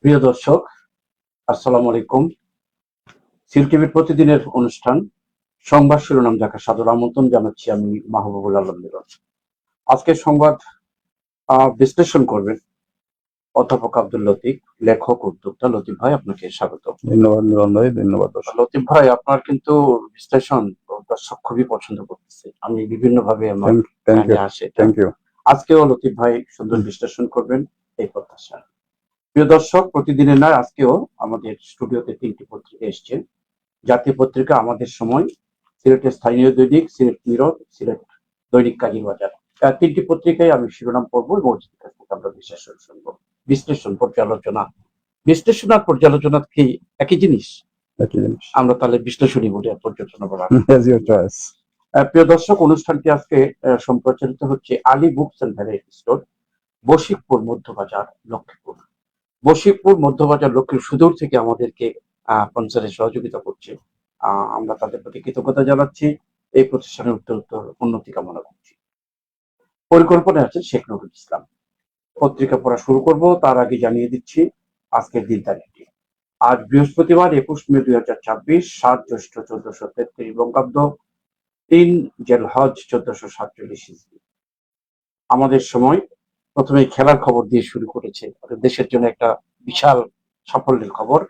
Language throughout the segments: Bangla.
প্রিয় দর্শক, আসসালামু আলাইকুম। সিল টিভির প্রতিদিনের অনুষ্ঠান সংবাদ শিরোনাম দেখার সাদর আমন্ত্রণ জানাচ্ছি আমি মাহবুবুল আলম মিলন। আজকের সংবাদ বিশ্লেষণ করবেন অধ্যাপক আব্দুল লতিফ, লেখক উদ্যোক্তা। লতিফ ভাই, আপনাকে স্বাগত। ধন্যবাদ মিলন ভাই, ধন্যবাদ দর্শক। লতিফ ভাই, আপনার কিন্তু বিশ্লেষণ দর্শক খুবই পছন্দ করতেছে। আমি বিভিন্ন ভাবে আমার আসে। Thank you. আজকেও লতিফ ভাই সুন্দর বিশ্লেষণ করবেন এই প্রত্যাশা। প্রিয় দর্শক, প্রতিদিনের নয়, আজকেও আমাদের স্টুডিওতে 3টি পত্রিকা এসছে। জাতীয় পত্রিকা, আমাদের সময়, সিলেটের স্থানীয় দৈনিক, সিলেট মিরর, সিলেট দৈনিক কাজীবাজার। 3টি পত্রিকায় আমি শিরোনাম পড়বো এবং আমরা বিশ্লেষণ শুনবো। বিশ্লেষণ, পর্যালোচনা। বিশ্লেষণ আর পর্যালোচনা কি একই জিনিস? আমরা তাহলে বিশ্লেষণী বলি আর পর্যালোচনা বলা। প্রিয় দর্শক, অনুষ্ঠানটি আজকে সম্প্রচারিত হচ্ছে আলী বুক সেন্টারের স্টোর, বশিকপুর মধ্যবাজার, লক্ষ্মীপুর। বশিকপুর মধ্যবাজার লক্ষ্মীপুর সুদূর থেকে আমাদেরকে স্পন্সরে সহযোগিতা করছে। আমরা তাদের প্রতি কৃতজ্ঞতা জানাচ্ছি। এই প্রতিষ্ঠানের উত্তর উন্নতি কামনা করছি। পরিকল্পনা আছে শেখ নুরুল ইসলাম। পত্রিকা পড়া শুরু করব, তার আগে জানিয়ে দিচ্ছি আজকের দিন তারিখটি। আজ বৃহস্পতিবার 21 মে 2026, 7 জ্যৈষ্ঠ 1433 বঙ্গাব্দ, 3 জেলহজ 1447 ইসবি। আমাদের সময় প্রথমে খেলার খবর দিয়ে শুরু করেছে। দেশের জন্য একটা বিশাল সাফল্যের খবর।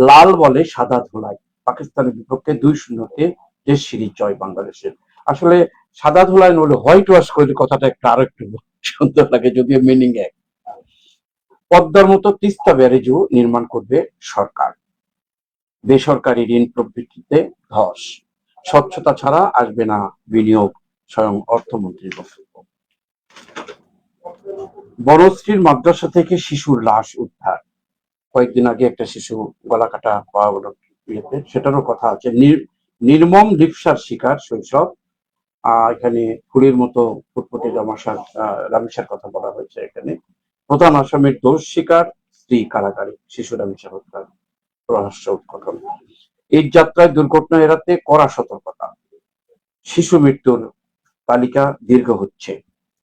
লাল বলে সাদা ধুলাই, পাকিস্তানের বিপক্ষে 2-0 টেস্ট সিরিজ জয় বাংলাদেশের। আসলে সাদা ধুলাই নলে হোয়াইট ওয়াশ করলে কথাটা একটা আরো একটু সুন্দর লাগে, যদিও মিনিং এক। পদ্মার মতো তিস্তা ব্যারেজও নির্মাণ করবে সরকার। বেসরকারি ঋণ প্রবৃদ্ধিতে ধস। স্বচ্ছতা ছাড়া আসবে না বিনিয়োগ, স্বয়ং অর্থমন্ত্রীর বক্তব্য। বনশ্রীর মাদ্রাসা থেকে শিশুর লাশ উদ্ধার। কয়েকদিন আগে একটা শিশু গলা কাটা পাওয়া গেল, সেটারও কথা আছে। নির্মম লিপ্সার শিকার শৈশব। এখানে ফুলের মতো ফুটফুটে রামিসার কথা বলা হয়েছে। এখানে প্রধান আসামির দোষ স্বীকার, স্ত্রী কারাগারে, শিশু রামিসা হত্যার রহস্য উদ্ঘাটন। এই যাত্রায় দুর্ঘটনা এড়াতে কড়া সতর্কতা। শিশু মৃত্যুর তালিকা দীর্ঘ হচ্ছে।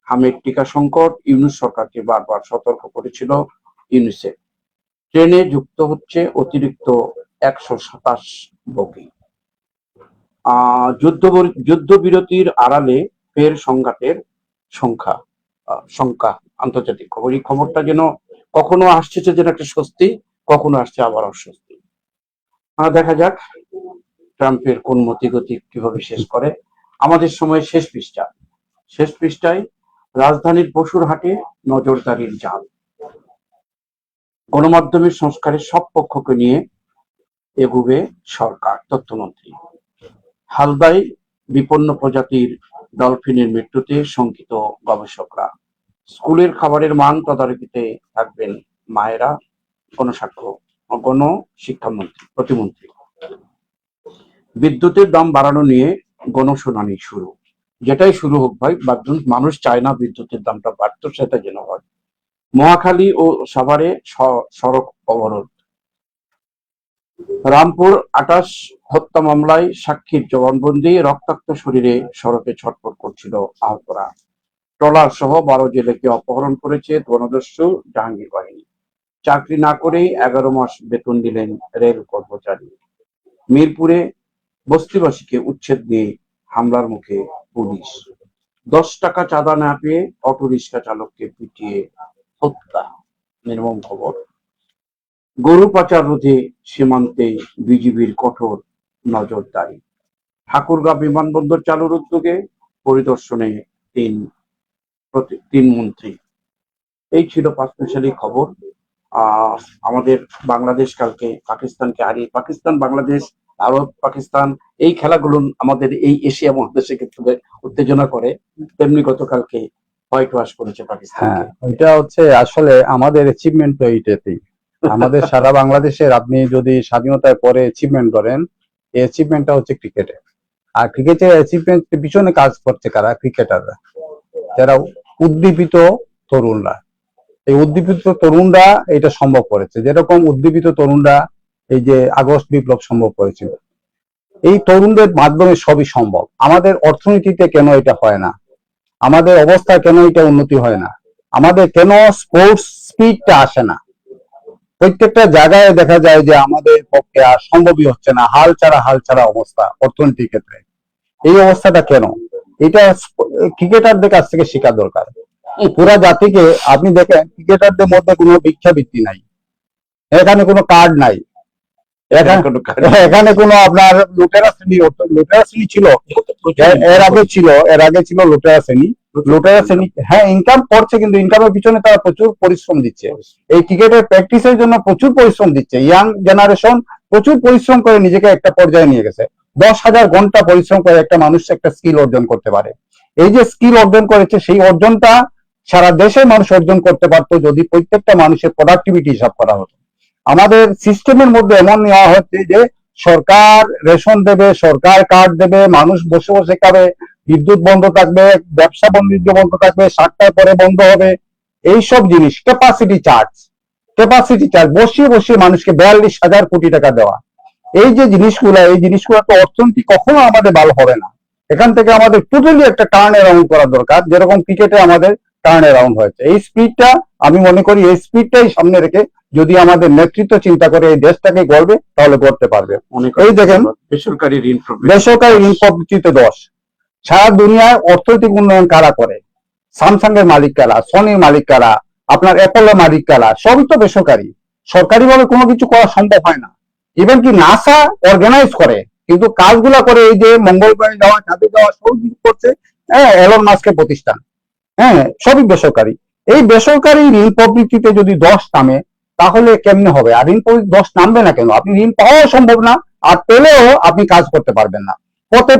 হামের টিকা সংকট, ইউনূস সরকারকে বারবার সতর্ক করেছিল ইউনিসেফ। ট্রেনে যুক্ত হচ্ছে অতিরিক্ত 127 বগি। যুদ্ধবিরতির আড়ালে ফের সংঘাতের শঙ্কা। আন্তর্জাতিক খবর। এই খবরটা যেন কখনো আসছে যেন একটা স্বস্তি, কখনো আসছে আবার অস্বস্তি। দেখা যাক ট্রাম্পের কোন মতিগতি কিভাবে শেষ করে। আমাদের সময় শেষ পৃষ্ঠায় রাজধানীর পশুর হাটে নজরদারির জাল। গণমাধ্যমের সংস্কারের সব পক্ষকে নিয়ে এগুবে সরকার, তথ্যমন্ত্রী। হালদায় বিপন্ন প্রজাতির ডলফিনের মৃত্যুতে শঙ্কিত গবেষকরা। স্কুলের খাবারের মান তদারকিতে থাকবেন মায়েরা, গণশিক্ষামন্ত্রী, প্রতিমন্ত্রী। বিদ্যুতের দাম বাড়ানো নিয়ে গণশুনানি শুরু। যেটাই শুরু হোক ভাই, মানুষ চায় না বিদ্যুতের দামটা বাড়তো, সেটা যেন হয়। মহাখালী ও সাভারে সড়ক অবরোধ। রামপুর 28 হত্যা মামলায় সাক্ষীর জবানবন্দি। রক্তাক্ত শরীরে সড়কে ছটফট করছিল আহতরা। ট্রলার সহ 12 জেলেকে অপহরণ করেছে বনদস্যু জাহাঙ্গীর বাহিনী। চাকরি না করেই 11 মাস বেতন দিলেন রেল কর্মচারী। মিরপুরে বস্তিবাসীকে উচ্ছেদ দিয়ে হামলার মুখে পুলিশ। 10 টাকা চাঁদা না পেয়ে অটো রিক্সা চালককে পিটিয়ে হত্যা, নির্মম খবর। গরু পাচার রোধে সীমান্তে বিজিবির কঠোর নজরদারি। ঠাকুরগাঁও বিমানবন্দর চালুর উদ্যোগে পরিদর্শনে তিন মন্ত্রী। এই ছিল পাঁচমিশালি খবর। আমাদের বাংলাদেশ কালকে পাকিস্তানকে হারিয়ে, পাকিস্তান বাংলাদেশ, ভারত পাকিস্তান এই খেলাগুলো আমাদের এই এশিয়া মহাদেশে ক্ষেত্রে উত্তেজনা করে, তেমনি গতকালকে হোয়াইট ওয়াশ করেছে পাকিস্তান। এটা হচ্ছে আসলে আমাদের অ্যাচিভমেন্ট তো এইটাতেই। আমাদের সারা বাংলাদেশের আপনি যদি স্বাধীনতার পরে অ্যাচিভমেন্ট করেন, এই অ্যাচিভমেন্টটা হচ্ছে ক্রিকেটে। আর ক্রিকেটের অ্যাচিভমেন্ট পিছনে কাজ করছে কারা? ক্রিকেটাররা, যারা উদ্দীপিত তরুণরা। এই উদ্দীপিত তরুণরা এটা সম্ভব করেছে। যেরকম উদ্দীপিত তরুণরা এই যে আগস্ট বিপ্লব সম্ভব করেছিল, এই তরুণদের মাধ্যমে সবই সম্ভব। আমাদের অর্থনীতিতে কেন এটা হয় না? আমাদের অবস্থা কেন এটা উন্নতি হয় না? আমাদের কেন স্পোর্টস স্পিডটা আসে না? প্রত্যেকটা জায়গায় দেখা যায় যে আমাদের পক্ষে আর সম্ভবই হচ্ছে না, হাল ছাড়া অবস্থা অর্থনীতির ক্ষেত্রে। এই অবস্থাটা কেন? এটা ক্রিকেটারদের কাছ থেকে শেখা দরকার। পুরা জাতিকে আপনি দেখেন, ক্রিকেটারদের মধ্যে কোনো ভিক্ষাবৃত্তি নাই, এখানে কোনো কার্ড নাই, এখানে কোনো আপনার লুটেরা শ্রেণী ছিল, এর আগে ছিল লুটেরা শ্রেণী। হ্যাঁ, ইনকাম করছে, কিন্তু ইনকামের পিছনে তারা প্রচুর পরিশ্রম দিচ্ছে। এই ক্রিকেটের প্র্যাকটিসের জন্য প্রচুর পরিশ্রম দিচ্ছে। ইয়াং জেনারেশন প্রচুর পরিশ্রম করে নিজেকে একটা পর্যায়ে নিয়ে গেছে। 10,000 ঘন্টা পরিশ্রম করে একটা মানুষ একটা স্কিল অর্জন করতে পারে। এই যে স্কিল অর্জন করেছে, সেই অর্জনটা সারা দেশের মানুষ অর্জন করতে পারতো যদি প্রত্যেকটা মানুষের প্রোডাক্টিভিটি হিসাব করা হতো। আমাদের সিস্টেমের মধ্যে এমন নেওয়া হচ্ছে যে সরকার রেশন দেবে, সরকার কার্ড দেবে, মানুষ বসে বসে খাবে, বিদ্যুৎ বন্ধ থাকবে, ব্যবসা বাণিজ্য বন্ধ থাকবে, 7টার পরে বন্ধ হবে। এইসব জিনিস, ক্যাপাসিটি চার্জ বসিয়ে মানুষকে 42,000 কোটি টাকা দেওয়া, এই জিনিসগুলো তো অর্থনীতি কখনো আমাদের ভালো হবে না। এখান থেকে আমাদের টোটালি একটা টার্ন অ্যারাউন্ড করা দরকার, যেরকম ক্রিকেটে আমাদের টার্ন অ্যারাউন্ড হয়েছে। এই স্পিডটা আমি মনে করি, এই স্পিডটাই সামনে রেখে যদি আমাদের নেতৃত্ব চিন্তা করে এই দেশটাকে গড়বে, তাহলে গড়তে পারবে। এই দেখেন, বেসরকারি ঋণ প্রবৃত্তিতে 10, সারা দুনিয়ায় অর্থনৈতিক উন্নয়ন কারা করে? স্যামসাং এর মালিক কারা, সনির মালিক কারা, আপনার অ্যাপলের মালিক কারা? সবই তো বেসরকারি। সরকারি ভাবে কোনো কিছু করা সম্ভব হয় না। ইভেন কি নাসা অর্গানাইজ করে, কিন্তু কাজগুলা করে এই যে মঙ্গল গ্রহে যাওয়া, চাঁদে যাওয়া, সব কিছু করছে এলন মাস্কের প্রতিষ্ঠান। সবই বেসরকারি। এই বেসরকারি ঋণ প্রবৃত্তিতে যদি 10 নামে, তাহলে কেমনে হবে? আর ঋণ প্রবৃত্তি 10 নামবে না কেন? আপনি ঋণ পাওয়াও সম্ভব না, আর পেলেও আপনি কাজ করতে পারবেন না।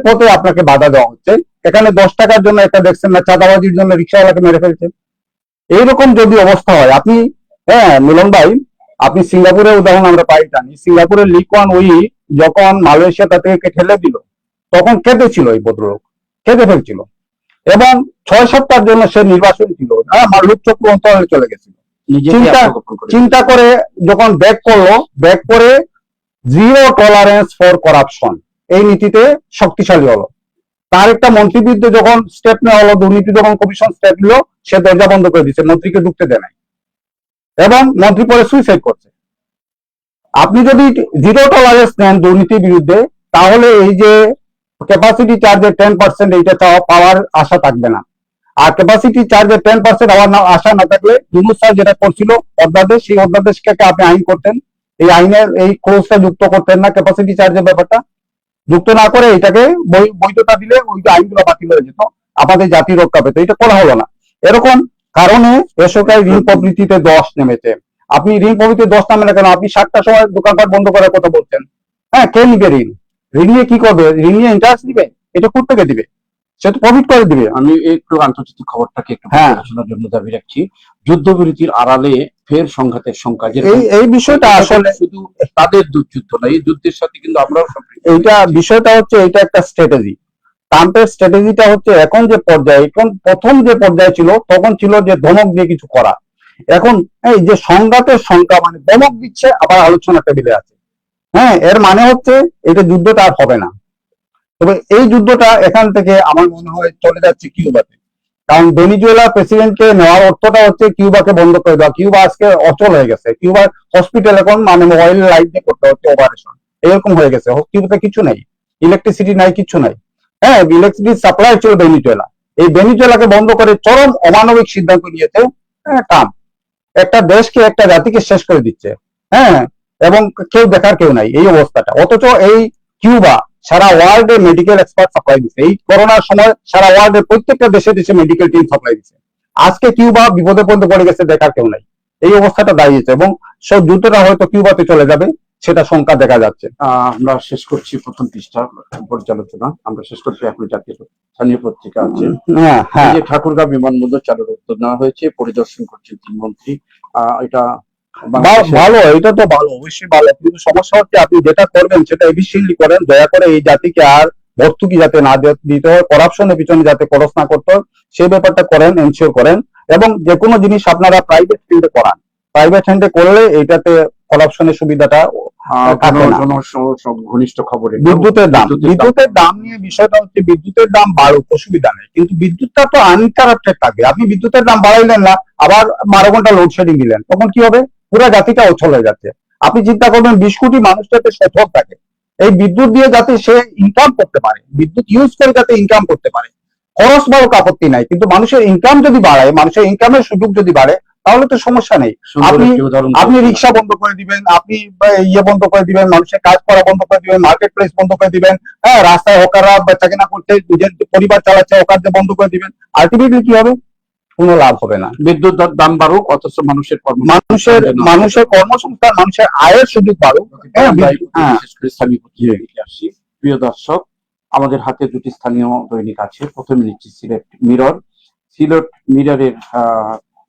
পথে আপনাকে বাধা দেওয়া হচ্ছে। এখানে 10 টাকার জন্য একটা দেখছেন না, চাঁদাবাজির জন্য রিক্সাওয়ালাকে মেরে ফেলছে। এইরকম যদি অবস্থা হয়, আপনি মিলন ভাই, আপনি সিঙ্গাপুরের উদাহরণ আমরা পাই জানি। সিঙ্গাপুরের লি কুয়ান উই যখন মালয়েশিয়া তাদেরকে ঠেলে দিল, তখন কেঁদেছিল, এই ভদ্রলোক কেঁদে ফেলছিল, এবং 6 সপ্তাহের জন্য সে নির্বাচন ছিল, মালুক চক্র অন্তরালে চলে গেছিল। চিন্তা করে যখন ব্যাক করে জিরো টলারেন্স ফর করাপশন, এই নীতিতে শক্তিশালী হলো। তার একটা মন্ত্রীর বিরুদ্ধে যখন স্টেপ নেওয়া হলো, দুর্নীতি যখন কমিশন স্টেপ নিল, সে দরজা বন্ধ করে দিচ্ছে, মন্ত্রীকে ঢুকতে দেয় নাই, এবং মন্ত্রী পরে সুইসাইড করছে। আপনি যদি জিরো টলারেন্স নেন দুর্নীতির বিরুদ্ধে, তাহলে এই যে ক্যাপাসিটি চার্জের 10% এইটা পাওয়ার আশা থাকবে না। আর ক্যাপাসিটি চার্জের 10% আবার আশা না থাকলে, ইউনূস স্যার যেটা করছিল অধ্যাদেশ, সেই অধ্যাদেশকে আপনি আইন করতেন, এই আইনের এই ক্লোজটা যুক্ত করতেন না, ক্যাপাসিটি চার্জের ব্যাপারটা যুক্ত না করে এটাকে বৈধতা দিলে ওই আইনগুলো বাতিল হয়ে যেত, আমাদের জাতি রক্ষা পেত। এটা করা হলো না। এরকম কারণে বেসরকারি ঋণ প্রবৃত্তিতে 10 নেমেছে। আপনি ঋণ প্রবৃত্তিতে 10 নামে না কেন? আপনি 7টার সময় দোকানপাট বন্ধ করার কথা বলছেন। কে নিবে ঋণ? ঋণ নিয়ে কি করবে? ঋণ নিয়ে ইন্টারেস্ট দিবে? এটা কোথা থেকে দিবে? সে তো প্রফিট করে দিবে। আমি একটু আন্তর্জাতিক খবরটাকে একটু আলোচনার জন্য দাবি রাখছি। যুদ্ধবিরতির আড়ালে ফের সংঘাতের সংখ্যা, এই বিষয়টা আসলে শুধু তাদের যুদ্ধ না, এই যুদ্ধের সাথে কিন্তু আমরাও এইটা বিষয়টা হচ্ছে, এটা একটা স্ট্র্যাটেজি। ট্রাম্পের স্ট্র্যাটেজিটা হচ্ছে, এখন যে পর্যায়ে, এখন প্রথম যে পর্যায়ে ছিল, তখন ছিল যে ধমক দিয়ে কিছু করা। এখন এই যে সংঘাতের সংখ্যা, মানে ধমক দিচ্ছে, আবার আলোচনা টেবিলে আছে। এর মানে হচ্ছে এটা যুদ্ধটা আর হবে না। তবে এই যুদ্ধটা এখান থেকে আমার মনে হয় চলে যাচ্ছে কিউবাতে। কারণ ভেনিজুয়েলার প্রেসিডেন্টকে নেওয়ার অর্থটা হচ্ছে কিউবাকে বন্ধ করে দেওয়া। কিউবা আজকে অচল হয়ে গেছে। কিউবার হসপিটাল এখন মানে মোবাইল লাইট দিয়ে করতে হচ্ছে অপারেশন, এরকম হয়ে গেছে। কিউবাতে কিছু নাই, ইলেকট্রিসিটি নাই, কিছু নাই। ইলেকট্রিসিটি সাপ্লাই ছিল ভেনিজুয়েলা। এই ভেনিজুয়েলাকে বন্ধ করে চরম অমানবিক সিদ্ধান্ত নিয়েছে ট্রাম্প। একটা দেশকে, একটা জাতিকে শেষ করে দিচ্ছে। এবং কেউ নাই এই অবস্থাটা। অথচ এই কিউবা সারা ওয়ার্ল্ডে মেডিকেল এক্সপার্ট সাপ্লাই দিচ্ছে। এই করোনার সময় সারা ওয়ার্ল্ডের প্রত্যেকটা দেশে মেডিকেল টিম সাপ্লাই দিচ্ছে। আজকে কিউবা বিপদে পড়ে গেছে, দেখার কেউ নাই। এই অবস্থাটা দাঁড়িয়েছে, এবং সব যুদ্ধটা হয়তো কিউবাতে চলে যাবে, সেটা সংখ্যা দেখা যাচ্ছে। আমরা শেষ করছি প্রথম পৃষ্ঠা পর্যালোচনা। আমরা শেষ করছি, এখন জাতীয় স্থানীয় পত্রিকা আছে। যে ঠাকুরগাঁও বিমানবন্দর চালুর উদ্যোগ নেওয়া হয়েছে, পরিদর্শন করছেন 3 মন্ত্রী। এটা ভালো, এটা তো ভালো, অবশ্যই ভালো। কিন্তু সমস্যা হচ্ছে, আপনি যেটা করবেন সেটা এফিসিয়েন্টলি করেন। দয়া করে এই জাতিকে আর ভর্তুকি যাতে না দিতে হয়, করাপশনের পিছনে যাতে খরচ না করতে হয়, সেই ব্যাপারটা করেন, এনশিওর করেন। এবং যে কোনো জিনিস আপনারা প্রাইভেট ফিল্ডে করান। প্রাইভেট হ্যান্ডে করলে এটাতে করাপশনের সুবিধাটা ঘনিষ্ঠ খবরে বিদ্যুতের দাম নিয়ে বিষয়টা হচ্ছে, বিদ্যুতের দাম বাড়ুক, অসুবিধা নেই, কিন্তু বিদ্যুৎটা তো আনকারাপ্টেড থাকবে। আপনি বিদ্যুতের দাম বাড়াইলেন না, আবার 12 ঘন্টা লোডশেডিং দিলেন, তখন কি হবে? পুরো জাতিটাও চলে যাচ্ছে। আপনি চিন্তা করবেন 20 কোটি মানুষ যাতে সচল থাকে, এই বিদ্যুৎ দিয়ে যাতে সে ইনকাম করতে পারে, বিদ্যুৎ ইউজ করে যাতে ইনকাম করতে পারে, খরচ বড় আপত্তি নাই, কিন্তু মানুষের ইনকাম যদি বাড়ায়, মানুষের ইনকামের সুযোগ যদি বাড়ে, তাহলে তো সমস্যা নেই। সুন্দর আপনি একটি উদাহরণ আপনি দিয়েছেন। রিক্সা বন্ধ করে দিবেন, আপনি ইয়ে বন্ধ করে দিবেন, মানুষের কাজ করা বন্ধ করে দিবেন, মার্কেট প্লেস বন্ধ করে দিবেন, হ্যাঁ, রাস্তায় হকাররা বেচা কেনা করতে নিজের পরিবার চালাচ্ছে, হকারদের বন্ধ করে দিবেন, আলটিমেটলি কি হবে? কোনো লাভ হবে না। বিদ্যুৎ দাম বাড়ুক, অথচ মানুষের মানুষের কর্মসংস্থান, মানুষের আয়ের সুযোগ বাড়ুক। হ্যাঁ, বিশেষ করে স্থানীয় পত্রিকা আসছি। প্রিয় দর্শক, আমাদের হাতে দুটি স্থানীয় দৈনিক আছে। প্রথমে নিচ্ছি সিলেট মিরর। সিলেট মিররের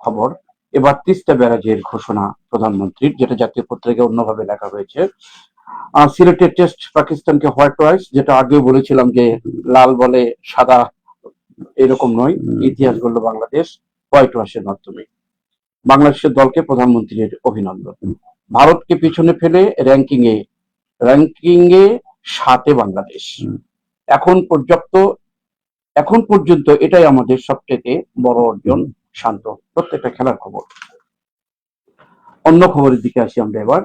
খবর, এবার তিস্তা ব্যারাজের ঘোষণা প্রধানমন্ত্রীর, যেটা জাতীয় পত্রিকায় অন্যভাবে লেখা হয়েছে। সিলেটের টেস্ট পাকিস্তানকে হোয়াইট রাইস, যেটা আগে বলেছিলাম যে লাল বলে সাদা, এরকম নয়, ইতিহাস গড়ল বাংলাদেশ হোয়াইট ওয়াশের মাধ্যমে। বাংলাদেশের দলকে প্রধানমন্ত্রীর অভিনন্দন। ভারতকে পিছনে ফেলে র্যাঙ্কিং এ 7-এ বাংলাদেশ। এখন পর্যন্ত এটাই আমাদের সবচেয়ে বড় অর্জন। শান্ত প্রত্যেকটা খেলার খবর। অন্য খবরের দিকে আসি আমরা এবার।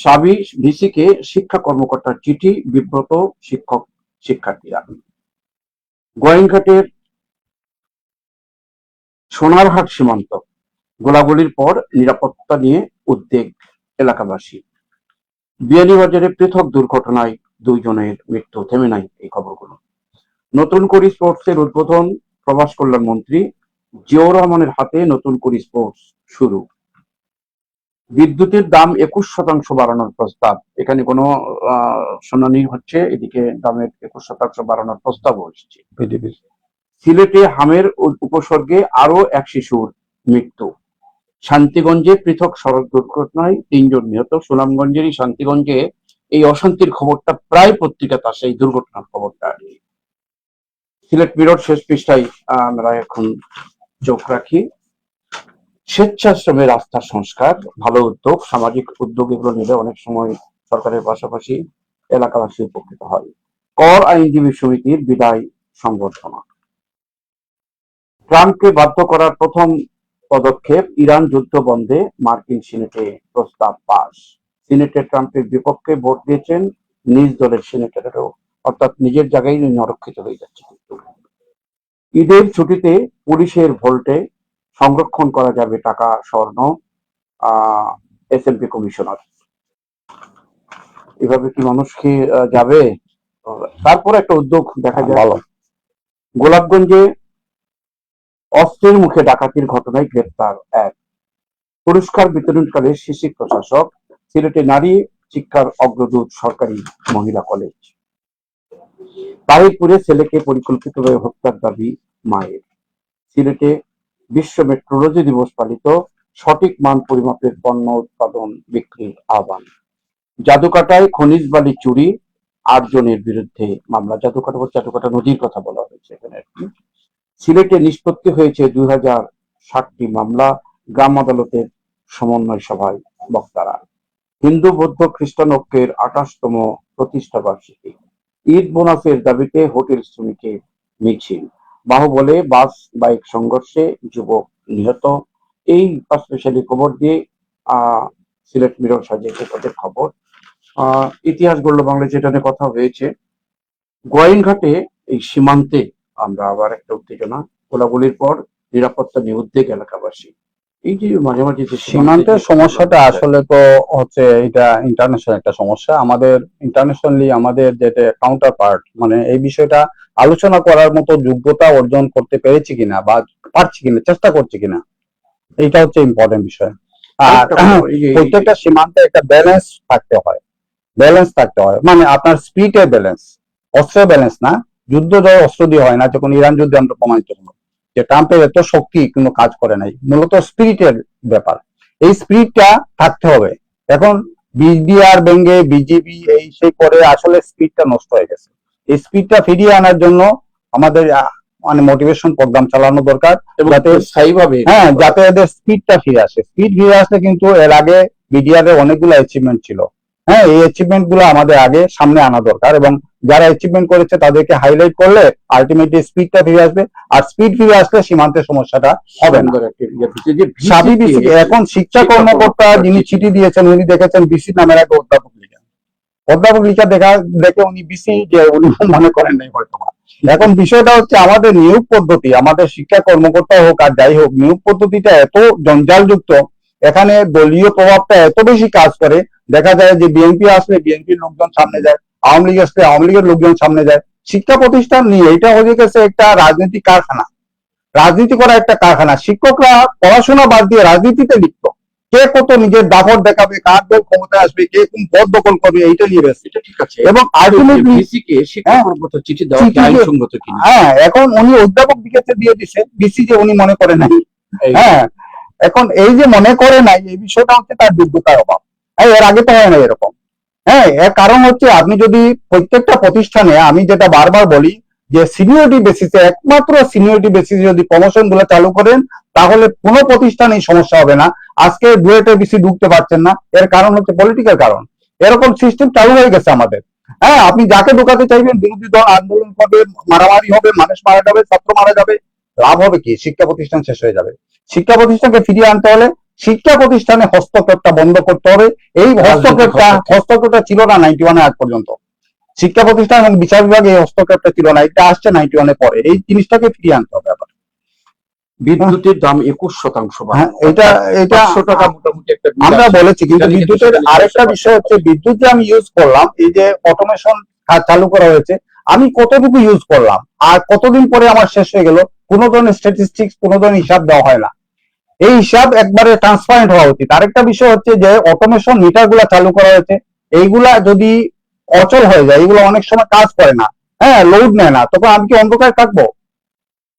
সাবি ভিসিকে শিক্ষা কর্মকর্তার চিঠি, বিব্রত শিক্ষক শিক্ষার্থীরা। গোয়াইনঘাটের সোনারহাট সীমান্ত, গোলাগুলির পর নিরাপত্তা নিয়ে উদ্বেগ এলাকাবাসী। বিয়ানীবাজারে পৃথক দুর্ঘটনায় 2 জনের মৃত্যু। থেমে নাই এই খবরগুলো। নতুন করে স্পোর্টসের উদ্বোধন, প্রবাস কল্যাণ মন্ত্রী জিয়াউর রহমানের হাতে নতুন করে স্পোর্টস শুরু। বিদ্যুতের দাম 21% বাড়ানোর প্রস্তাব, এখানে কোনো শুনানি হচ্ছে, এদিকে দামের 21% বাড়ানোর প্রস্তাব হচ্ছে। সিলেটে হামের উপসর্গে আরো 1 শিশুর মৃত্যু। শান্তিগঞ্জে পৃথক সড়ক দুর্ঘটনায় 3 জন নিহত। সুনামগঞ্জেরই শান্তিগঞ্জে এই অশান্তির খবরটা প্রায় পত্রিকাতে আসে, এই দুর্ঘটনার খবরটা। সিলেট মিরর শেষ পৃষ্ঠায় আমরা এখন চোখ রাখি। স্বেচ্ছাশ্রমের আস্থার সংস্কার, ভালো উদ্যোগ। সামাজিক উদ্যোগ এগুলো নিলে অনেক সময় সরকারের পাশাপাশি এলাকাবাসী উপকৃত হয়। কর আইনজীবী সমিতির বিদায় সংবর্ধনা। ট্রাম্পকে বাধ্য করার প্রথম পদক্ষেপ, ইরান যুদ্ধ বন্ধে মার্কিন সিনেটে প্রস্তাব পাস। সিনেটে ট্রাম্পের বিপক্ষে ভোট দিয়েছেন নিজ দলের সিনেটরও, অর্থাৎ নিজের জায়গায় অরক্ষিত হয়ে যাচ্ছে। ঈদের ছুটিতে পুলিশের ভোল্টে সংরক্ষণ করা যাবে টাকা, স্বর্ণ। এসএমপি কমিশনার, এভাবে কি মানুষ কি যাবে? তারপর একটা উদ্যোগ দেখা যায়। গোলাপগঞ্জে অস্ত্রের মুখে ডাকাতির ঘটনায় গ্রেপ্তার 1। পুরস্কার বিতরণকালে শিশির প্রশাসক। সিলেটে নারী শিক্ষার অগ্রদূত সরকারি মহিলা কলেজ। তাহিরপুরে ছেলেকে পরিকল্পিতভাবে হত্যার দাবি মায়ের। সিলেটে বিশ্ব মেট্রোলজি দিবস পালিত, সঠিক মান পরিমাপের পণ্য উৎপাদন বিক্রির আহ্বান। জাদুকাটায় খনিজ বালি চুরি, 8 জনের বিরুদ্ধে মামলা। জাদুকাটা নদীর কথা বলা হয়েছে এখানে। সিলেটে নিষ্পত্তি হয়েছে 2060টি মামলা, গ্রাম আদালতের সমন্বয় সভায় বক্তারা। হিন্দু বৌদ্ধ খ্রিস্টান ঐক্যের 28তম প্রতিষ্ঠা বার্ষিকী। ঈদ বোনাসের দাবিতে হোটেল শ্রমিকের মিছিল। বাহুবলে বাস বাইক সংঘর্ষে যুবক নিহত। এই স্পেশালি খবর দিয়ে সিলেট মিরর সাজিয়েছে তাদের খবর। ইতিহাস গড়ল বাংলাদেশ, এটা নিয়ে কথা হয়েছে। গোয়াইনঘাটে এই সীমান্তে আমরা আবার একটা উত্তেজনা, গোলাগুলির পর নিরাপত্তা নিয়ে উদ্বেগ এলাকাবাসী। এই যে মাঝে মাঝে যে সীমান্তের সমস্যাটা আসলে তো হচ্ছে, এটা ইন্টারন্যাশনাল একটা সমস্যা। আমাদের ইন্টারন্যাশনালি আমাদের যেটা কাউন্টার পার্ট, মানে এই বিষয়টা আলোচনা করার মতো যোগ্যতা অর্জন করতে পেরেছি কিনা বা পারছি কিনা, চেষ্টা করছি কিনা, এইটা হচ্ছে ইম্পর্টেন্ট বিষয়। আর প্রত্যেকটা সীমান্তে একটা ব্যালেন্স থাকতে হয়, মানে আপনার স্পিডের ব্যালেন্স, অস্ত্রের ব্যালেন্স না। যুদ্ধ জয় অস্ত্র দিয়ে হয় না, যখন ইরান যুদ্ধে আমরা প্রমাণিত হলো যে ট্রাম্পের এত শক্তি কোনো কাজ করে নাই, মূলত স্পিরিটের ব্যাপার। এই স্পিরিটটা থাকতে হবে। এখন বিডিআর ভেঙে বিজেপি এই সেই করে আসলে স্পিডটা নষ্ট হয়ে গেছে। এই স্পিডটা ফিরিয়ে আনার জন্য আমাদের মানে মোটিভেশন প্রোগ্রাম চালানো দরকার, যাতে স্থায়ীভাবে, হ্যাঁ, যাতে এদের স্পিডটা ফিরে আসে। স্পিড ফিরে আসলে কিন্তু এর আগে বিডিআর এর অনেকগুলো অ্যাচিভমেন্ট ছিল, হ্যাঁ, এই অ্যাচিভমেন্ট গুলো আমাদের আগে সামনে আনা দরকার, এবং যারা অ্যাচিভমেন্ট করেছে তাদেরকে হাইলাইট করলে আলটিমেটলি স্পিডটা ফিরে আসবে। আর স্পিড ফিরে আসলে সীমান্তের সমস্যাটা হবে না। সুন্দর একটা ইয়ে দিচ্ছে যে সাবি ভিসি বিসি কে এখন শিক্ষা শিক্ষা কর্মকর্তা কর্মকর্তার যিনি চিঠি। চিঠি দিয়েছেন উনি দেখেছেন বিসি নামের এক অধ্যাপক লিখা, অধ্যাপক লিখা দেখে উনি বিসি যে উনি মনে করেন নাই হয়তো বা। এখন বিষয়টা হচ্ছে আমাদের নিয়োগ পদ্ধতি, আমাদের শিক্ষা কর্মকর্তা হোক আর যাই হোক, নিয়োগ পদ্ধতিটা এত জঞ্জালযুক্ত, এখানে দলীয় প্রভাবটা এত বেশি কাজ করে। দেখা যায় যে বিএনপি আসলে বিএনপির লোকজন সামনে যায়, আওয়ামী লীগ আসলে আওয়ামী লীগের লোকজন সামনে যায়। শিক্ষা প্রতিষ্ঠান নিয়ে এটা হয়ে গেছে একটা রাজনৈতিক কারখানা, রাজনীতি করা একটা কারখানা। শিক্ষকরা পড়াশোনা বাদ দিয়ে রাজনীতিতে লিপ্ত, কে কত নিজের দাপট দেখাবে, কার দল ক্ষমতায় আসবে, কে কোন পদ দখল করবে, এইটা নিয়ে ব্যস্ত। এটা ঠিক আছে, এবং আলটিমেটলি ভিসি কে শিক্ষা হ্যাঁ, কর্মকর্তার চিঠি দেওয়া কি চিঠি দিয়ে- আইনসঙ্গত কিনা? হ্যাঁ, এখন উনি অধ্যাপক দিকে দিয়ে দিছে, বিসি যে উনি মনে করে নাই। এই হ্যাঁ, এখন এই যে মনে করে নাই, এই বিষয়টা হচ্ছে তার যোগ্যতার অভাব। হ্যাঁ, এর আগে তো হয় না এরকম। হ্যাঁ, এর কারণ হচ্ছে আপনি যদি প্রত্যেকটা প্রতিষ্ঠানে, আমি যেটা বারবার বলি যে সিনিয়রিটি বেসিসে, একমাত্র সিনিয়রিটি বেসিসে যদি প্রমোশন গুলো চালু করেন তাহলে কোনো প্রতিষ্ঠানেই সমস্যা হবে না। আজকে ডুয়েটে বেশি ঢুকতে পারছেন না, এর কারণ হচ্ছে পলিটিক্যাল কারণ। এরকম সিস্টেম চালু হয়ে গেছে আমাদের। হ্যাঁ, আপনি যাকে ঢোকাতে চাইবেন, বিরোধী দল আন্দোলন করবে, মারামারি হবে, মানুষ মারা যাবে, ছাত্র মারা যাবে, লাভ হবে কি? শিক্ষা প্রতিষ্ঠান শেষ হয়ে যাবে। শিক্ষা প্রতিষ্ঠানকে ফিরিয়ে আনতে হলে শিক্ষা প্রতিষ্ঠানে হস্তক্ষেপটা বন্ধ করতে হবে। এই হস্তক্ষেপটা ছিল না 91-এর আগ পর্যন্ত। শিক্ষা প্রতিষ্ঠান এবং বিচার বিভাগে এই হস্তক্ষেপটা ছিল না, এটা আসছে 91-এর পরে। এই জিনিসটাকে ফিরিয়ে আনতে হবে আবার। বিদ্যুতের দাম 21% হ্যাঁ, বাড়লো। এটা 500 টাকা মোটামুটি একটা বিল আমরা আসে। বলেছি, কিন্তু এটা নিয়ে বিদ্যুতের কিন্তু আরেকটা সমস্যা বিষয় হচ্ছে, বিদ্যুৎ যে আমি ইউজ করলাম, এই যে অটোমেশন চালু করা হয়েছে, আমি কতটুকু ইউজ করলাম আর কতদিন পরে আমার শেষ হয়ে গেল, কোনো ধরনের স্ট্যাটিস্টিক্স, কোনো ধরনের হিসাব দেওয়া হয় না। এই হিসাব একবারে ট্রান্সপারেন্ট হওয়া উচিত। আরেকটা বিষয় হচ্ছে যে অটোমেশন মিটার গুলা চালু করা হয়েছে, এইগুলা যদি অচল হয়ে যায়, এগুলো অনেক সময় কাজ করে না, হ্যাঁ, লোড নেয় না, তখন আমি কি অন্ধকারে থাকবো?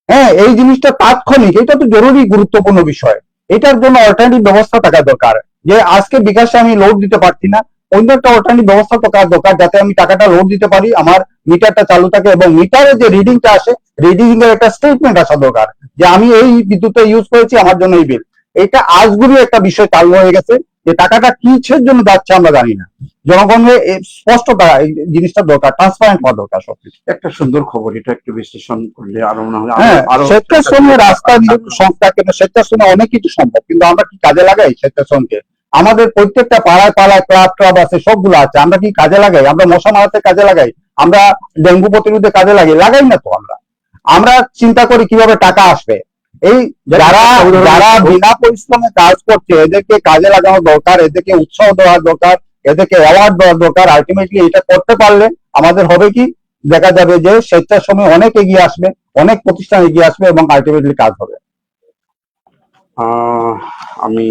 হ্যাঁ, এই জিনিসটা তাৎক্ষণিক, এটা তো জরুরি গুরুত্বপূর্ণ বিষয়। এটার জন্য অল্টারনেটিভ ব্যবস্থা থাকা দরকার, যে আজকে বিকাশে আমি লোড দিতে পারছি না, অন্য একটা অল্টারনেটিভ ব্যবস্থা থাকা দরকার, যাতে আমি টাকাটা লোড দিতে পারি, আমার মিটারটা চালু থাকে, এবং মিটারে যে রিডিংটা আসে, রিডিং এর একটা স্টেটমেন্ট আসা দরকার, যে আমি এই বিদ্যুৎটা ইউজ করেছি, আমার জন্য এই বিল। এটা আজগুবি একটা বিষয় চালু হয়ে গেছে, যে টাকাটা কিসের জন্য যাচ্ছে আমরা জানি না। জনগণের স্পষ্টতা, এই জিনিসটা দরকার, ট্রান্সপারেন্ট হওয়া দরকার সবকিছু। একটা সুন্দর খবর, এটা একটু বিশ্লেষণ করলে আরো মনে হয় হ্যাঁ, আরো স্বেচ্ছাশ্রমে রাস্তা সংস্থা, কিন্তু স্বেচ্ছাশ্রমে অনেক কিছু সম্ভব, কিন্তু আমরা কি কাজে লাগাই স্বেচ্ছাশ্রমকে? আমাদের প্রত্যেকটা পাড়ায় পাড়ায় ক্লাব ট্রাব আছে, সবগুলো আছে, আমরা কি কাজে লাগাই? আমরা মশা মারাতে কাজে লাগাই? আমরা ডেঙ্গু প্রতিরোধে কাজে লাগাই না তো। আমরা চিন্তা করি কিভাবে টাকা আসবে। এই যারা যারা বিনা পরিশ্রমে কাজ করছে, এদেরকে কাজে লাগানো দরকার, এদেরকে উৎসাহ দেওয়া দরকার, এদেরকে অ্যাওয়ার্ড দেওয়া দরকার। আলটিমেটলি এটা করতে পারলে আমাদের হবে কি, দেখা যাবে যে স্বেচ্ছাশ্রমে অনেক এগিয়ে আসবে, অনেক প্রতিষ্ঠান এগিয়ে আসবে, এবং আলটিমেটলি কাজ হবে। আমি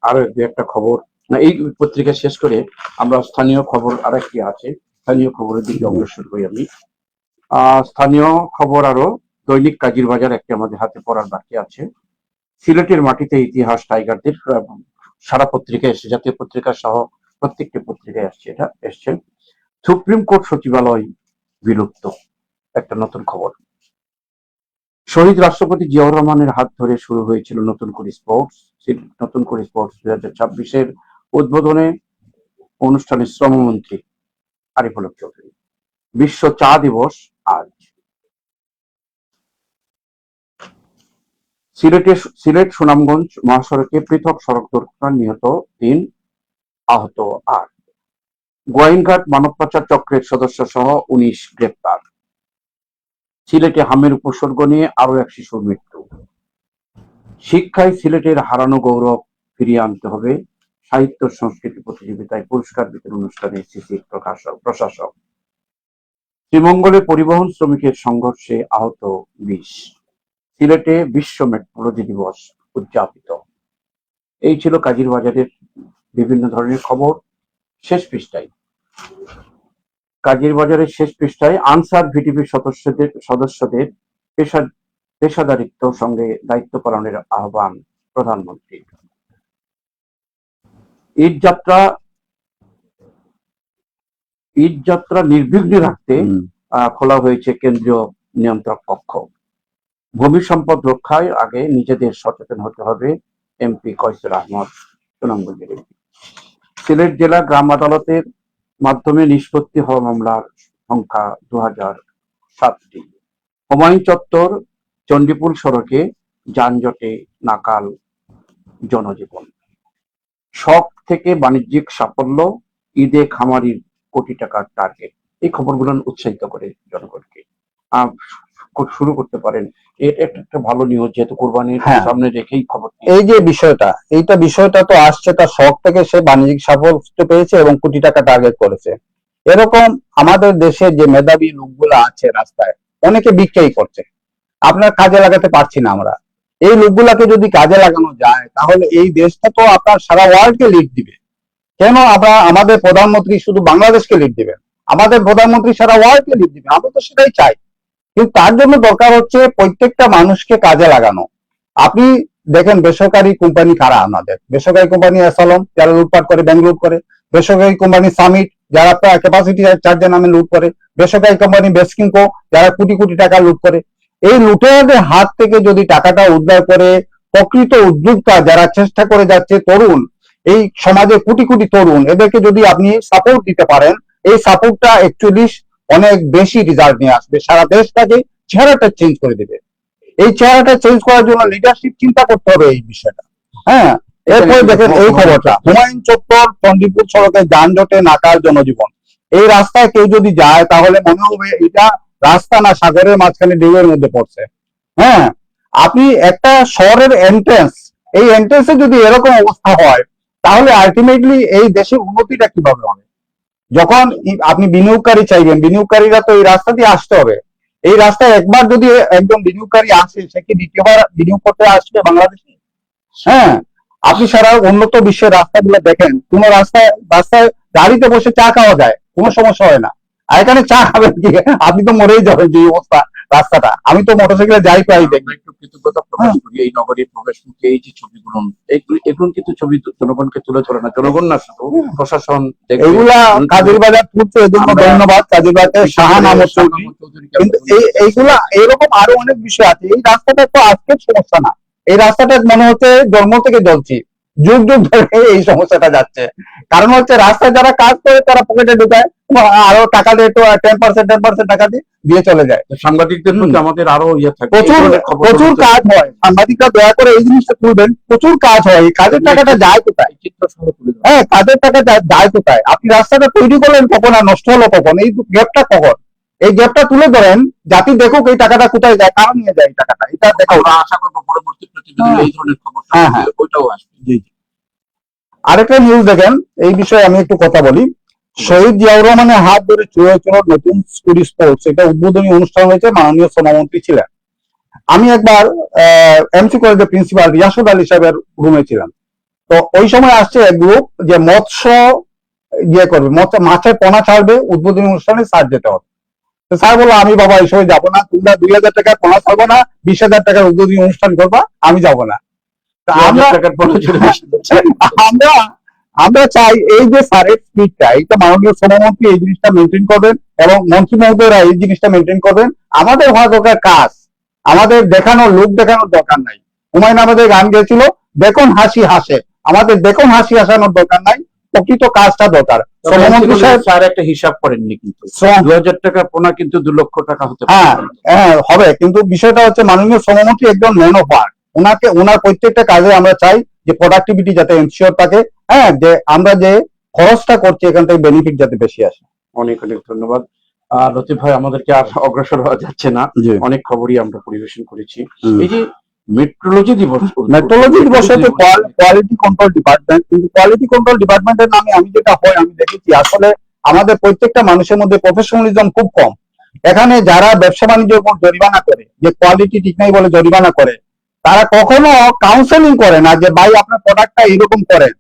আরো দু একটা খবর, না এই পত্রিকা শেষ করে আমরা স্থানীয় খবর আরেকটি আছে, স্থানীয় খবরের দিকে অগ্রসর হই আমি। স্থানীয় খবর আরো দৈনিক কাজীর বাজার একটি আমাদের হাতে পড়ার বাকি আছে। সিলেটের মাটিতে ইতিহাস টাইগারদের সারা পত্রিকায় এসছে, জাতীয় পত্রিকা সহ প্রত্যেকটি পত্রিকায় আসছে, এটা এসছে। সুপ্রিম কোর্ট সচিবালয় বিলুপ্ত, একটা নতুন খবর। শহীদ রাষ্ট্রপতি জিয়াউর রহমানের হাত ধরে শুরু হয়েছিল নতুন করে স্পোর্টস 2026-এর উদ্বোধনে অনুষ্ঠানে শ্রমমন্ত্রী আরিফুল হক চৌধুরী। বিশ্ব চা দিবস আজ। সিলেট সুনামগঞ্জ মহাসড়কে পৃথক সড়ক দুর্ঘটনায় নিহত 3, আহত 8। গোয়াইনঘাট মানব পাচার চক্রের সদস্য সহ 19 গ্রেপ্তার। সিলেটে হামের উপসর্গ নিয়ে আরো এক শিশুর মৃত্যু। শিক্ষায় সিলেটের হারানো গৌরব ফিরিয়ে আনতে হবে, সাহিত্য সংস্কৃতি প্রতিযোগিতায় পুরস্কার বিতরণ অনুষ্ঠানে সিসি প্রশাসক। শ্রীমঙ্গলে পরিবহন শ্রমিকের সংঘর্ষে আহত 20। সিলেটে বিশ্ব মেট্রোলজি দিবস উদযাপিত। এই ছিল কাজীর বাজারের বিভিন্ন ধরনের খবর। শেষ পৃষ্ঠায়, কাজীর বাজারের শেষ পৃষ্ঠায় আনসার ভিটিপির সদস্যদের পেশাদারিত্ব সঙ্গে দায়িত্ব পালনের আহ্বান প্রধানমন্ত্রী। ঈদযাত্রা নির্বিঘ্নে রাখতে খোলা হয়েছে কেন্দ্রীয় নিয়ন্ত্রক কক্ষ। ভূমি সম্পদ রক্ষায় আগে নিজেদের সচেতন হতে হবে, এমপি কয়সর আহমদ সুনামগঞ্জের এমপি। সিলেট জেলা গ্রাম আদালতের মাধ্যমে নিষ্পত্তি হওয়া মামলার সংখ্যা 2007টি। হুমায়ুন চত্বর চণ্ডীপুর সড়কে যানজটে নাকাল জনজীবন। শখ থেকে বাণিজ্যিক সাফল্য, ঈদে খামারির কোটি টাকার টার্গেট। এই খবরগুলো উৎসাহিত করে জনগণকে। শুরু করতে পারেন, এটা একটা ভালো নিউজ, যেহেতু কোরবানির হ্যাঁ। সামনে রেখেই খবর। এই যে বিষয়টা তো আসছে তার শখ থেকে সে বাণিজ্যিক সাফল্য পেয়েছে এবং কোটি টাকা টার্গেট করেছে। এরকম আমাদের দেশে যে মেধাবী লোকগুলো আছে রাস্তায়, অনেকে বিক্রয় করছে, আপনার কাজে লাগাতে পারছি না আমরা। এই লোকগুলাকে যদি কাজে লাগানো যায় তাহলে এই দেশটা তো আপনার সারা ওয়ার্ল্ডকে লিড দিবে। কেন আমাদের প্রধানমন্ত্রী শুধু বাংলাদেশকে লিড দিবেন? আমাদের প্রধানমন্ত্রী সারা ওয়ার্ল্ডকে লিড দিবে, আমরা তো সেটাই চাই। কিন্তু তার জন্য দরকার হচ্ছে প্রত্যেকটা মানুষকে কাজে লাগানো। আপনি দেখেন বেসরকারি কোম্পানি কারা আমাদের? বেসরকারি কোম্পানি অ্যাসালম, যারা লুটপাট করে, ব্যাংক লুট করে। বেসরকারি কোম্পানি সামিট, যারা ক্যাপাসিটি চার্জের নামে লুট করে। বেসরকারি কোম্পানি বেসকিংকো, যারা কোটি কোটি টাকা লুট করে। এই লুটেরাদের হাত থেকে যদি টাকাটা উদ্ধার করে প্রকৃত উদ্যোক্তা যারা চেষ্টা করে যাচ্ছে, তরুণ, এই সমাজে কোটি কোটি তরুণ, এদেরকে যদি আপনি সাপোর্ট দিতে পারেন, এই সাপোর্টটা অ্যাকচুয়ালি অনেক বেশি রেজাল্ট নিয়ে আসবে, সারা দেশটাকে চেহারাটা চেঞ্জ করে দেবে। এই চেহারাটা চেঞ্জ করার জন্য লিডারশিপ চিন্তা করতে হবে এই বিষয়টা। হ্যাঁ, এরপরে দেখেন এই খবরটা, হুমায়ুন চত্বর চণ্ডীপুর সড়কে যানজটে নাকাল জনজীবন। এই রাস্তায় কেউ যদি যায় তাহলে মনে হবে এটা রাস্তা না, সাগরের মাঝখানে ঢেউয়ের মধ্যে পড়ছে। হ্যাঁ, আপনি একটা শহরের এন্ট্রেন্স, এই এন্ট্রেন্সে যদি এরকম অবস্থা হয় তাহলে আলটিমেটলি এই দেশের উন্নতিটা কিভাবে হবে? যখন আপনি বিনিয়োগকারী চাইবেন, বিনিয়োগকারীরা তো এই রাস্তা দিয়ে আসতে হবে। এই রাস্তায় একবার যদি একজন বিনিয়োগকারী আসে, সে কি দ্বিতীয়বার বিনিয়োগ করতে আসবে বাংলাদেশে? হ্যাঁ, আপনি সারা উন্নত বিশ্বের রাস্তাগুলো দেখেন, কোন রাস্তায় গাড়িতে বসে চা খাওয়া যায়, কোনো সমস্যা হয় না। আর এখানে চা খাবেন কি? আপনি তো মরেই যাবেন যে অবস্থা রাস্তাটা। আমি তো মোটরসাইকেলে যাই প্রায় দেখি। একটু কৃতজ্ঞতা প্রকাশ করি এই নগরী প্রবেশ মুখে এই যে ছবিগুলো, এগুলো কিন্তু ছবি জনগণকে তুলে ধরে না, জনগণ না শুধু প্রশাসন। এগুলা কাজের বাজার তুলছে, এর জন্য ধন্যবাদ কাজের বাজার শাহান আহমদ চৌধুরী। কিন্তু এইগুলা এরকম আরো অনেক বিষয় আছে। এই রাস্তাটা তো আজকের সমস্যা না, এই রাস্তাটা মনে হচ্ছে জন্ম থেকে জ্বলছি, যুগ যুগ ধরে এই সমস্যাটা যাচ্ছে। কারণ হচ্ছে রাস্তায় যারা কাজ করে তারা পকেটে ঢুকায়, আরো টাকা দিয়ে, 10% টাকা দিয়ে চলে যায়। সাংবাদিকদের প্রতি আমাদের আরো ইয়ে থাকে, প্রচুর কাজ হয়। সাংবাদিকরা দয়া করে এই জিনিসটা তুলবেন, প্রচুর কাজ হয়। এই কাজের টাকাটা যায় কোথায়? হ্যাঁ, কাজের টাকা যায় কোথায়? আপনি রাস্তাটা তৈরি করলেন কখন আর নষ্ট হলো কখন? এই গ্যাপটা কখন? এই গ্যাপটা তুলে ধরেন, জাতি দেখুক এই টাকাটা কোথায় যায়, কারা নিয়ে যায় এই টাকাটা, এটা দেখা। আশা করবো পরবর্তী প্রতিবেদনে এই ধরনের খবর ওইটাও আসবে। জি জি। আরেকটা নিউজ দেখেন, এই বিষয়ে আমি একটু কথা বলি। শহীদ জিয়াউর রহমানের হাত ধরে চুয়াচুর নতুন স্কুল স্পোর্টস, এটা উদ্বোধনী অনুষ্ঠান হয়েছে, মাননীয় শ্রমমন্ত্রী ছিলেন। আমি একবার এমসি কলেজের প্রিন্সিপাল রিয়াসুদ আলী সাহেবের রুমে ছিলাম। তো ওই সময় আসছে এক গ্রুপ যে মৎস্য করবে, মাছের পোনা ছাড়বে, উদ্বোধনী অনুষ্ঠানে স্যার যেতে হবে। তো স্যার বললো আমি বাবা এই সময় যাবো না, তোমরা 2000 টাকার পোনা ছাড়বো না, 20,000 টাকার উদ্বোধনী অনুষ্ঠান করবা, আমি যাবো না। আমরা চাই এই যে স্যারের স্পিডটা, এইটা মাননীয় শ্রমমন্ত্রী এই জিনিসটা মেনটেন করবেন এবং মন্ত্রী মহোদয়রা এই জিনিসটা মেনটেন করবেন। আমাদের হওয়া দরকার কাজ, আমাদের দেখানোর লোক দেখানোর দরকার নাই। হুমায়ুন আমাদের গান গেছিল, দেখুন হাসি হাসে, আমাদের দেখুন হাসি হাসানোর দরকার নাই, প্রকৃত কাজটা দরকার। শ্রমমন্ত্রী সাহেব স্যার একটা হিসাব করেননি, কিন্তু 2000 টাকা পোনা কিন্তু 2 লক্ষ টাকা হতে পারে। হ্যাঁ হবে, কিন্তু বিষয়টা হচ্ছে মাননীয় শ্রমমন্ত্রী একজন ম্যান অফ ওয়ার্ক। ওনার প্রত্যেকটা কাজে আমরা চাই যে প্রোডাক্টিভিটি যাতে এনশিওর থাকে। হ্যাঁ, যে আমরা যে খরচটা করছি এখান থেকে বেনিফিট যাতে বেশি আসে। অনেক অনেক ধন্যবাদ লতিফ ভাই, আমাদেরকে আর অগ্রসর হওয়া যাচ্ছে না, অনেক খবরই আমরা পরিবেশন করেছি। এই যে মেট্রোলজি দিবস হচ্ছে কোয়ালিটি কন্ট্রোল ডিপার্টমেন্ট, কিন্তু কোয়ালিটি কন্ট্রোল ডিপার্টমেন্টের নামে আমি যেটা হয় আমি দেখেছি, আসলে আমাদের প্রত্যেকটা মানুষের মধ্যে প্রফেশনালিজম খুব কম। এখানে যারা ব্যবসা বাণিজ্যের উপর জরিমানা করে, যে কোয়ালিটি ঠিক নাই বলে জরিমানা করে, তারা কখনো কাউন্সেলিং করে না যে ভাই আপনার প্রোডাক্টটা এরকম করেন।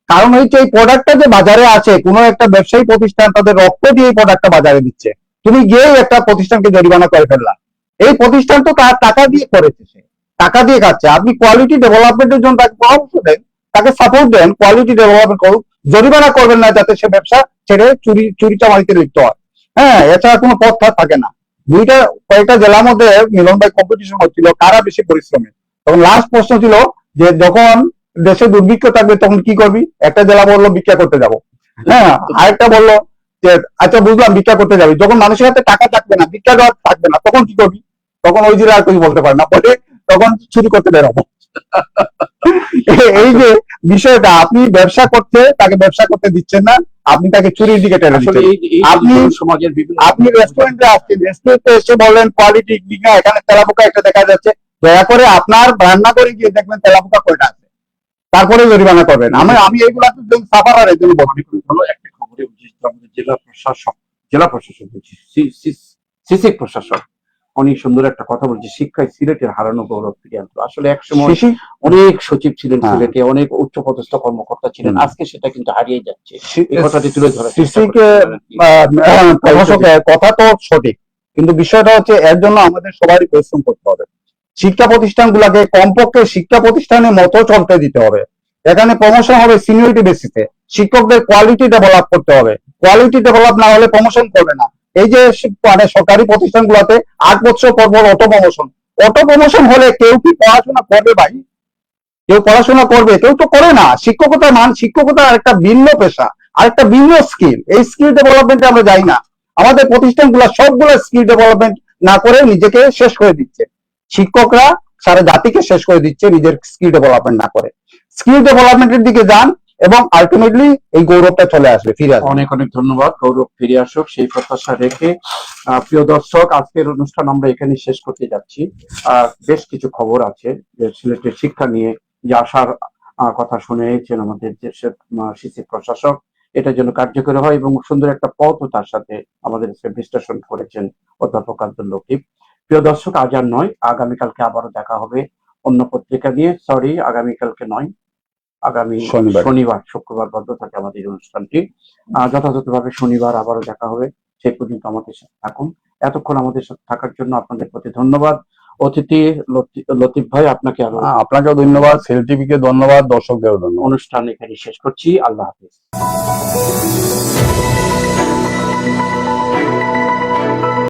কারণ হচ্ছে এই প্রোডাক্টটা যে বাজারে আছে, কোনো একটা ব্যবসায়ী প্রতিষ্ঠান তাদের রক্ত দিয়ে এই প্রোডাক্টটা বাজারে দিচ্ছে, তুমি গিয়ে একটা প্রতিষ্ঠানকে জরিমানা করে ফেললাম। এই প্রতিষ্ঠান তো তার টাকা দিয়ে করেছে, সে টাকা দিয়ে খাচ্ছে। আপনি কোয়ালিটি ডেভেলপমেন্টের জন্য তাকে পরামর্শ দেন, তাকে সাপোর্ট দেন, কোয়ালিটি ডেভেলপমেন্ট করুক, জরিমানা করবেন না যাতে সে ব্যবসা ছেড়ে চুরি চামারিতে লিপ্ত হয়। হ্যাঁ, এছাড়া কোনো পথ থাকে না। কয়েকটা জেলার মধ্যে মিলন ভাই কম্পিটিশন হচ্ছিল কারা বেশি পরিশ্রমী। তখন লাস্ট প্রশ্ন ছিল যে যখন দেশে দুর্ভিক্ষ থাকবে তখন কি করবি? একটা জেলা বললো ভিক্ষা করতে যাবো, হ্যাঁ, আরেকটা বললো যে আচ্ছা বুঝলাম ভিক্ষা করতে যাবি, যখন মানুষের হাতে টাকা থাকবে না, ভিক্ষা দেওয়া থাকবে না, তখন কি করবি? তখন ওই জিরা আর কিছু বলতে পারে না, বলে তখন চুরি করতে বেরোবো। এই যে বিষয়টা, আপনি ব্যবসা করতে তাকে ব্যবসা করতে দিচ্ছেন না, আপনি তাকে চুরির দিকে টেনে আসলে দিচ্ছেন। এই আপনি সমাজের বিভিন্ন আপনি রেস্টুরেন্টে আসছেন, রেস্টুরেন্টে এসে বললেন কোয়ালিটি ঠিক না, এখানে তেলাপোকা একটা দেখা যাচ্ছে, দয়া করে আপনার রান্না করে গিয়ে দেখবেন তেলাপোকা কয়টা আছে, তারপরে জরিমানা করবেন। আমি এইগুলা সাফারার এর জন্য বলি। হলো একটা খবরে উঠেছে আমাদের জেলা প্রশাসক বলছি সিসি প্রশাসক অনেক সুন্দর একটা কথা বলছে, শিক্ষায় সিলেটের হারানো গৌরব ফিরিয়ে আনতো। আসলে একসময় অনেক সচিব ছিলেন সিলেটে, অনেক উচ্চপদস্থ কর্মকর্তা ছিলেন, আজকে সেটা কিন্তু হারিয়ে যাচ্ছে। এই কথাটি তুলে ধরা প্রশাসকের কথা তো সঠিক, কিন্তু বিষয়টা হচ্ছে এর জন্য আমাদের সবারই পরিশ্রম করতে হবে। শিক্ষা প্রতিষ্ঠানগুলোকে কমপক্ষে শিক্ষা প্রতিষ্ঠানের মতো চলতে দিতে হবে। এখানে প্রমোশন হবে সিনিয়রিটি বেসিসে, শিক্ষকদের কোয়ালিটি ডেভেলপ করতে হবে, কোয়ালিটি ডেভেলপ না হলে প্রমোশন করবে না। এই যে মানে সরকারি প্রতিষ্ঠানগুলোতে 8 বছর পর পর অটো প্রমোশন হলে কেউ কি পড়াশোনা করবে ভাই? কেউ পড়াশোনা করবে? কেউ তো করে না। শিক্ষকতার মান, শিক্ষকতা একটা ভিন্ন পেশা, আর একটা ভিন্ন স্কিল। এই স্কিল ডেভেলপমেন্টে আমরা যাই না। আমাদের প্রতিষ্ঠানগুলো সবগুলো স্কিল ডেভেলপমেন্ট না করে নিজেকে শেষ করে দিচ্ছে। শিক্ষকরা সারা জাতিকে শেষ করে দিচ্ছে নিজের স্কিল ডেভেলপমেন্ট না করে। স্কিল ডেভেলপমেন্টের দিকে যান এবং আলটিমেটলি এই গৌরবটা চলে আসবে, ফিরে আসবে। অনেক অনেক ধন্যবাদ। গৌরব ফিরে আসুক সেই প্রত্যাশা রেখে প্রিয় দর্শক, আজকের অনুষ্ঠান আমরা এখানে শেষ করতে যাচ্ছি। বেশ কিছু খবর আছে যে সিলেটের শিক্ষা নিয়ে যে আশার কথা শুনেছেন আমাদের দেশের সিসি প্রশাসক, এটা যেন কার্যকরী হয় এবং সুন্দর একটা পথও তার সাথে আমাদের বিশ্লেষণ করেছেন অধ্যাপক আব্দুল লতিফ। প্রিয় দর্শক, আজ আর নয়, আগামীকালকে আবারও দেখা হবে অন্য পত্রিকা নিয়ে। সরি, আগামীকালকে নয়, আগামী শনিবার, শুক্রবার বন্ধ থাকে আমাদের অনুষ্ঠানটি। যথাযথভাবে শনিবার আবারও দেখা হবে। সেই পর্যন্ত আমাদের সাথে থাকুন। এতক্ষণ আমাদের সাথে থাকার জন্য আপনাদের প্রতি ধন্যবাদ। অতিথি লতিফ ভাই, আপনাকেও ধন্যবাদ, সেল টিভিকে ধন্যবাদ, দর্শকদেরও ধন্যবাদ। অনুষ্ঠান এখানে শেষ করছি। আল্লাহ হাফিজ।